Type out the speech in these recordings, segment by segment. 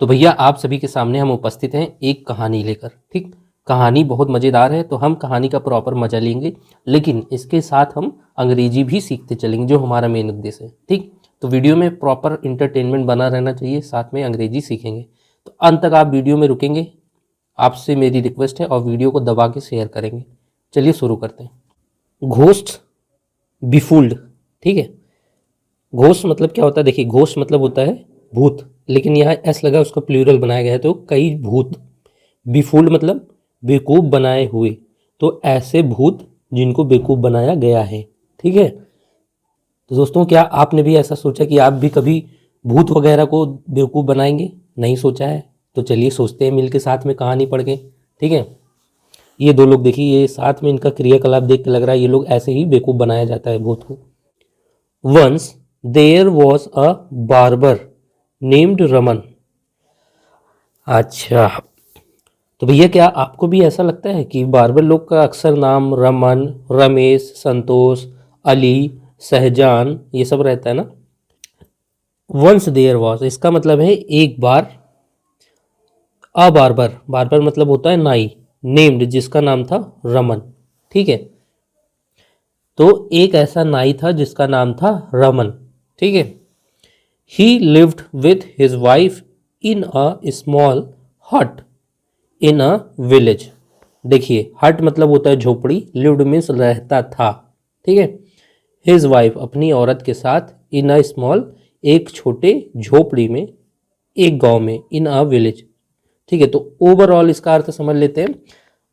तो भैया आप सभी के सामने हम उपस्थित हैं एक कहानी लेकर। ठीक, कहानी बहुत मज़ेदार है तो हम कहानी का प्रॉपर मज़ा लेंगे, लेकिन इसके साथ हम अंग्रेजी भी सीखते चलेंगे जो हमारा मेन उद्देश्य है। ठीक, तो वीडियो में प्रॉपर इंटरटेनमेंट बना रहना चाहिए, साथ में अंग्रेजी सीखेंगे। तो अंत तक आप वीडियो में रुकेंगे, आपसे मेरी रिक्वेस्ट है, और वीडियो को दबा के शेयर करेंगे। चलिए शुरू करते हैं। घोस्ट बिफुल्ड। ठीक है, घोस्ट मतलब क्या होता है? देखिए, घोस्ट मतलब होता है भूत, लेकिन यहाँ एस लगा, उसका प्लूरल बनाया गया है तो कई भूत। बिफुल्ड मतलब बेवकूफ़ बनाए हुए, तो ऐसे भूत जिनको बेवकूफ़ बनाया गया है। ठीक है, तो दोस्तों क्या आपने भी ऐसा सोचा कि आप भी कभी भूत वगैरह को बेवकूफ़ बनाएंगे? नहीं सोचा है? तो चलिए सोचते हैं मिलके साथ में कहानी पढ़ के। ठीक है, ये दो लोग देखिए, ये साथ में इनका क्रियाकलाप देख के लग रहा है ये लोग ऐसे ही बेवकूफ़ बनाया जाता है भूत को। Once there was a barber named Raman. अच्छा, तो भैया क्या आपको भी ऐसा लगता है कि बार्बर लोग का अक्सर नाम रमन, रमेश, संतोष, अली, शहजान ये सब रहता है ना? वंस देयर वॉज इसका मतलब है एक बार। अ बार्बर, बार्बर मतलब होता है नाई, नेम्ड जिसका नाम था रमन। ठीक है, तो एक ऐसा नाई था जिसका नाम था रमन। ठीक है, he lived with his wife in a small hut in a village। देखिए, हट मतलब होता है झोपड़ी, lived मीन्स रहता था। ठीक है, his wife अपनी औरत के साथ, in a small एक छोटे झोपड़ी में, एक गांव में, in a village। ठीक है, तो ओवरऑल इसका अर्थ समझ लेते हैं।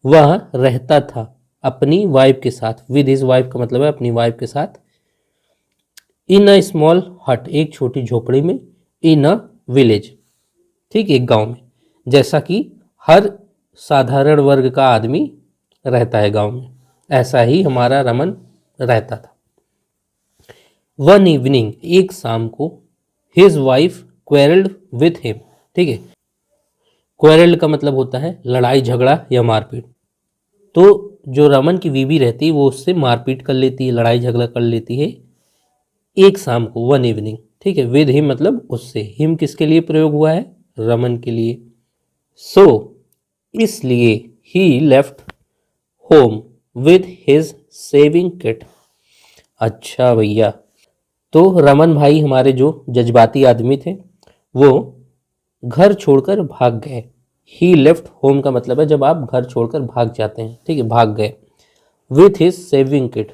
वह रहता था अपनी वाइफ के साथ, विद हिज वाइफ का मतलब है अपनी वाइफ के साथ, इन अ स्मॉल हट एक छोटी झोपड़ी में, इन अ विलेज ठीक एक गांव में, जैसा कि हर साधारण वर्ग का आदमी रहता है गांव में, ऐसा ही हमारा रमन रहता था। वन इवनिंग एक शाम को, हिज वाइफ क्वेरल्ड विथ हिम। ठीक है, क्वेरल्ड का मतलब होता है लड़ाई झगड़ा या मारपीट। तो जो रमन की बीवी रहती है वो उससे मारपीट कर लेती है, लड़ाई झगड़ा कर लेती है एक शाम को, वन इवनिंग। ठीक है, विद हिम मतलब उससे, हिम किसके लिए प्रयोग हुआ है? रमन के लिए। सो इसलिए he left home with his shaving kit. अच्छा भैया, तो रमन भाई हमारे जो जज्बाती आदमी थे वो घर छोड़कर भाग गए। ही लेफ्ट होम का मतलब है जब आप घर छोड़कर भाग जाते हैं। ठीक है, भाग गए। विथ हिज सेविंग किट,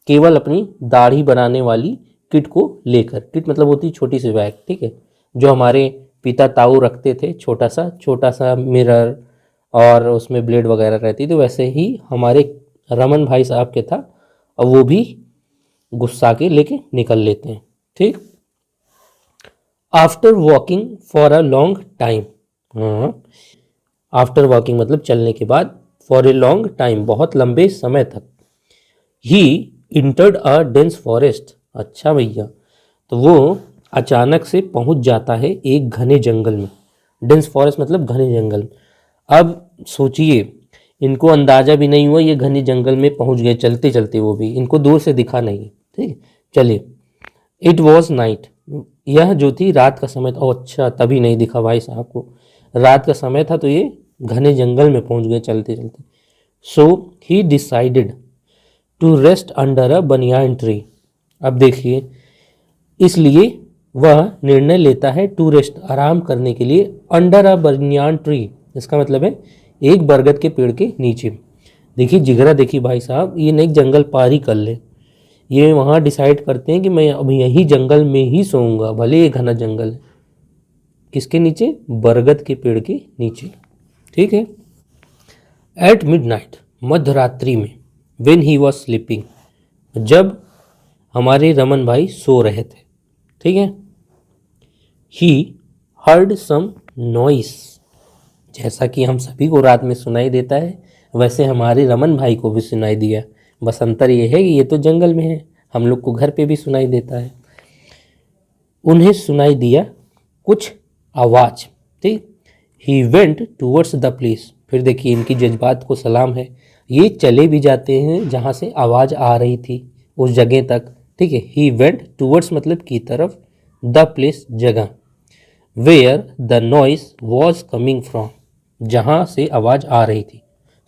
केवल अपनी दाढ़ी बनाने वाली किट को लेकर। किट मतलब होती है छोटी सी बैग। ठीक है, जो हमारे पिता ताऊ रखते थे, छोटा सा मिरर और उसमें ब्लेड वगैरह रहती थी, वैसे ही हमारे रमन भाई साहब के था, और वो भी गुस्सा के लेके निकल लेते हैं। ठीक, after walking for a long time. हाँ, आफ्टर वॉकिंग मतलब चलने के बाद, फॉर ए लॉन्ग टाइम बहुत लंबे समय तक, ही इंटर्ड अ डेंस फॉरेस्ट। अच्छा भैया, तो वो अचानक से पहुंच जाता है एक घने जंगल में। डेंस फॉरेस्ट मतलब घने जंगल। अब सोचिए, इनको अंदाजा भी नहीं हुआ ये घने जंगल में पहुंच गए चलते चलते, वो भी इनको दूर से दिखा नहीं। ठीक, चलिए। इट वॉज नाइट, यह जो थी रात का समय था। ओ अच्छा, तभी नहीं दिखा भाई साहब को, रात का समय था तो ये घने जंगल में पहुंच गए चलते चलते। So he decided to rest under a banyan tree. अब देखिए, इसलिए वह निर्णय लेता है टू रेस्ट आराम करने के लिए, अंडर अ बनियान ट्री इसका मतलब है एक बरगद के पेड़ के नीचे। देखिए जिगरा, देखिए भाई साहब, ये नहीं जंगल पार ही कर ले, ये वहाँ डिसाइड करते हैं कि मैं अब यही जंगल में ही सोऊंगा, भले ये घना जंगल है। किसके नीचे? बरगद के पेड़ के नीचे। ठीक है, एट मिडनाइट मध्य रात्रि में, व्हेन ही वॉज स्लीपिंग जब हमारे रमन भाई सो रहे थे। ठीक है, ही हर्ड सम नॉइस, जैसा कि हम सभी को रात में सुनाई देता है वैसे हमारे रमन भाई को भी सुनाई दिया। बस अंतर ये है कि ये तो जंगल में है, हम लोग को घर पे भी सुनाई देता है। उन्हें सुनाई दिया कुछ आवाज़। ठीक, he went towards the place. फिर देखिए इनकी जज्बात को सलाम है, ये चले भी जाते हैं जहाँ से आवाज़ आ रही थी उस जगह तक। ठीक है, ही वेंट टूवर्ड्स मतलब की तरफ, द प्लेस जगह, where the noise was coming from, जहाँ से आवाज़ आ रही थी।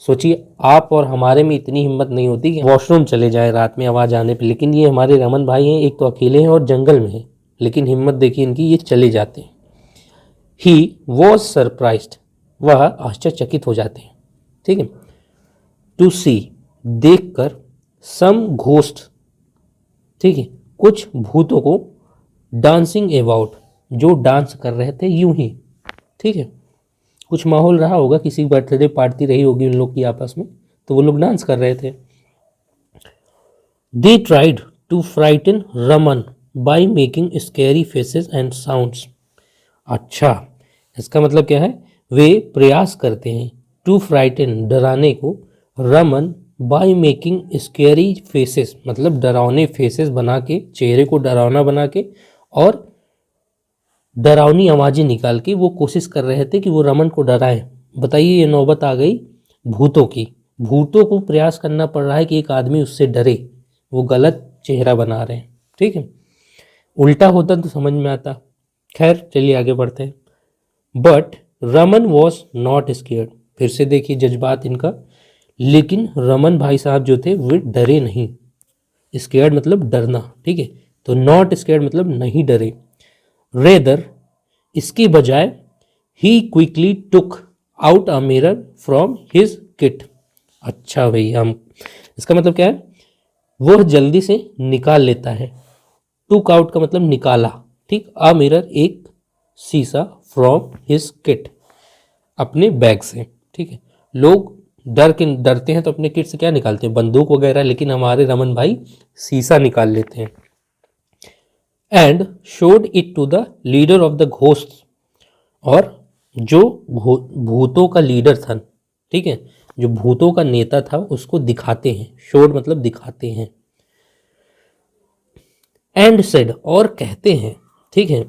सोचिए आप और हमारे में इतनी हिम्मत नहीं होती कि वॉशरूम चले जाए रात में आवाज़ आने पे, लेकिन ये हमारे रमन भाई हैं, एक तो अकेले हैं और जंगल में हैं, लेकिन हिम्मत देखिए इनकी, ये चले जाते हैं। ही वॉज सरप्राइज्ड, वह आश्चर्यचकित हो जाते हैं, ठीक है। टू सी, देख कर, सम घोस्ट, ठीक है, कुछ भूतों को, डांसिंग अबाउट, जो डांस कर रहे थे यूं ही, ठीक है। कुछ माहौल रहा होगा, किसी बर्थडे पार्टी रही होगी उन लोग की आपस में, तो वो लोग डांस कर रहे थे। They tried to frighten Raman by making scary faces and sounds. अच्छा, इसका मतलब क्या है, वे प्रयास करते हैं टू फ्राइटन, डराने को, Raman by making scary faces, मतलब डरावने फेसेस बना के, चेहरे को डरावना बना के और डरावनी आवाज़ें निकाल के वो कोशिश कर रहे थे कि वो रमन को डराएं। बताइए, ये नौबत आ गई भूतों की, भूतों को प्रयास करना पड़ रहा है कि एक आदमी उससे डरे, वो गलत चेहरा बना रहे हैं, ठीक है। उल्टा होता तो समझ में आता। खैर चलिए आगे बढ़ते हैं। But Raman was not scared, फिर से देखिए जज्बात इनका, लेकिन रमन भाई साहब जो थे वे डरे नहीं। स्केयर्ड मतलब डरना, ठीक है, तो नॉट स्केयर्ड मतलब नहीं डरे। रेदर, इसकी बजाय, he quickly took out a mirror from his kit. अच्छा भाई, हम इसका मतलब क्या है, वह जल्दी से निकाल लेता है। टुक आउट का मतलब निकाला, ठीक, अ मिरर एक शीशा, फ्रॉम हिज किट अपने बैग से, ठीक है। लोग डरते हैं तो अपने किट से क्या निकालते हैं, बंदूक वगैरह, लेकिन हमारे रमन भाई शीशा निकाल लेते हैं। And showed it to the leader of the ghost, और जो भूतों का लीडर था, ठीक है, जो भूतों का नेता था उसको दिखाते हैं। शोड मतलब दिखाते हैं। एंड सेड, और कहते हैं, ठीक है,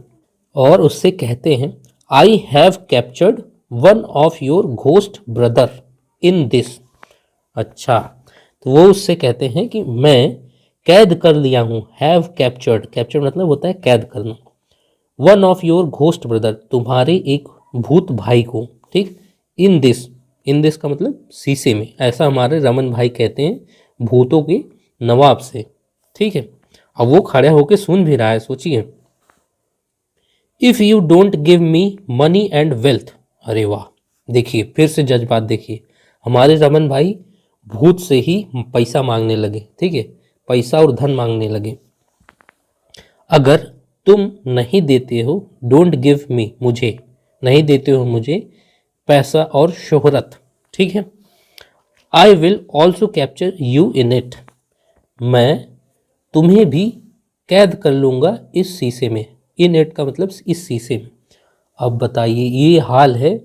और उससे कहते हैं, I have captured one of your ghost brother in this. अच्छा, तो वो उससे कहते हैं कि मैं कैद कर लिया हूँ, हैव कैप्चर्ड, कैप्चर्ड मतलब होता है कैद करना, one of your ghost brother, तुम्हारे एक भूत भाई को, ठीक, इन दिस, इन दिस का मतलब शीशे में, ऐसा हमारे रमन भाई कहते हैं भूतों के नवाब से, ठीक है। अब वो खड़े होके सुन भी रहा है, सोचिए। If you don't give me money and wealth, अरे वाह, देखिए फिर से जज्बात देखिए, हमारे रमन भाई भूत से ही पैसा मांगने लगे, ठीक है, पैसा और धन मांगने लगे। अगर तुम नहीं देते हो, डोंट गिव मी, मुझे नहीं देते हो मुझे पैसा और शोहरत, ठीक है, I will also capture you in it, मैं तुम्हें भी कैद कर लूँगा इस शीशे में। इन इट का मतलब इस शीशे में। अब बताइए, ये हाल है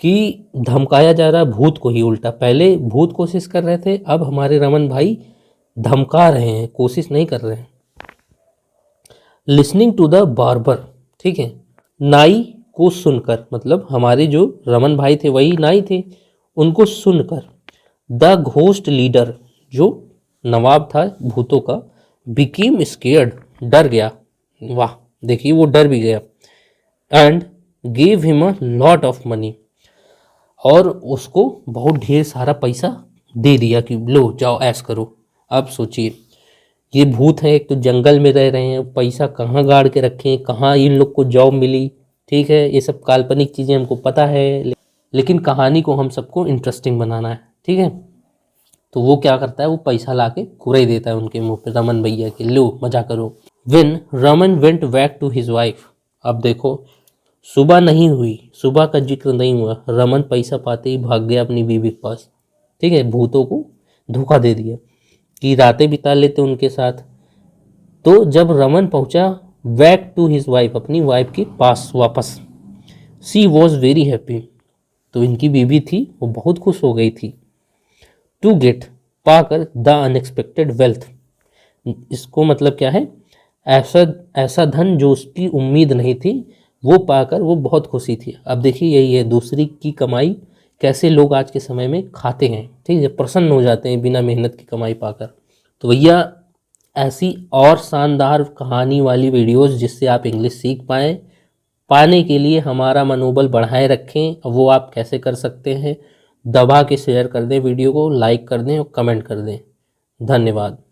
कि धमकाया जा रहा है भूत को ही उल्टा, पहले भूत कोशिश कर रहे थे, अब हमारे रमन भाई धमका रहे हैं, कोशिश नहीं कर रहे हैं। लिसनिंग टू द बार्बर, ठीक है, नाई को सुनकर, मतलब हमारे जो रमन भाई थे वही नाई थे, उनको सुनकर। द घोस्ट लीडर, जो नवाब था भूतों का, बिकेम स्केयर्ड, डर गया, वाह देखिए वो डर भी गया। And give him a lot of money, और उसको बहुत ढेर सारा पैसा दे दिया कि लो जाओ ऐश करो। अब सोचिए, ये भूत हैं, एक तो जंगल में रह रहे हैं, पैसा कहाँ गाड़ के रखें, कहाँ इन लोग को जॉब मिली, ठीक है, ये सब काल्पनिक चीज़ें हमको पता है, लेकिन कहानी को हम सबको इंटरेस्टिंग बनाना है, ठीक है। तो वो क्या करता है, वो पैसा ला के कुरे देता है उनके मुंह पे, रमन भैया के, लो मजा करो। When Raman went back to his wife, अब देखो सुबह नहीं हुई, सुबह का जिक्र नहीं हुआ, रमन पैसा पाते ही भाग गया अपनी बीवी के पास, ठीक है, भूतों को धोखा दे दिया कि रातें बिता लेते उनके साथ। तो जब रमन पहुंचा बैक टू हिज वाइफ, अपनी वाइफ के पास वापस, शी वॉज वेरी हैप्पी, तो इनकी बीवी थी वो बहुत खुश हो गई थी। टू गेट, पाकर, द अनएक्सपेक्टेड वेल्थ, इसको मतलब क्या है, ऐसा ऐसा धन जो उसकी उम्मीद नहीं थी वो पाकर वो बहुत खुशी थी। अब देखिए यही है दूसरी की कमाई, कैसे लोग आज के समय में खाते हैं, ठीक है, प्रसन्न हो जाते हैं बिना मेहनत की कमाई पाकर। तो भैया ऐसी और शानदार कहानी वाली वीडियोस जिससे आप इंग्लिश सीख पाएँ, पाने के लिए हमारा मनोबल बढ़ाए रखें। वो आप कैसे कर सकते हैं? दबा के शेयर कर दें वीडियो को, लाइक कर दें और कमेंट कर दें। धन्यवाद।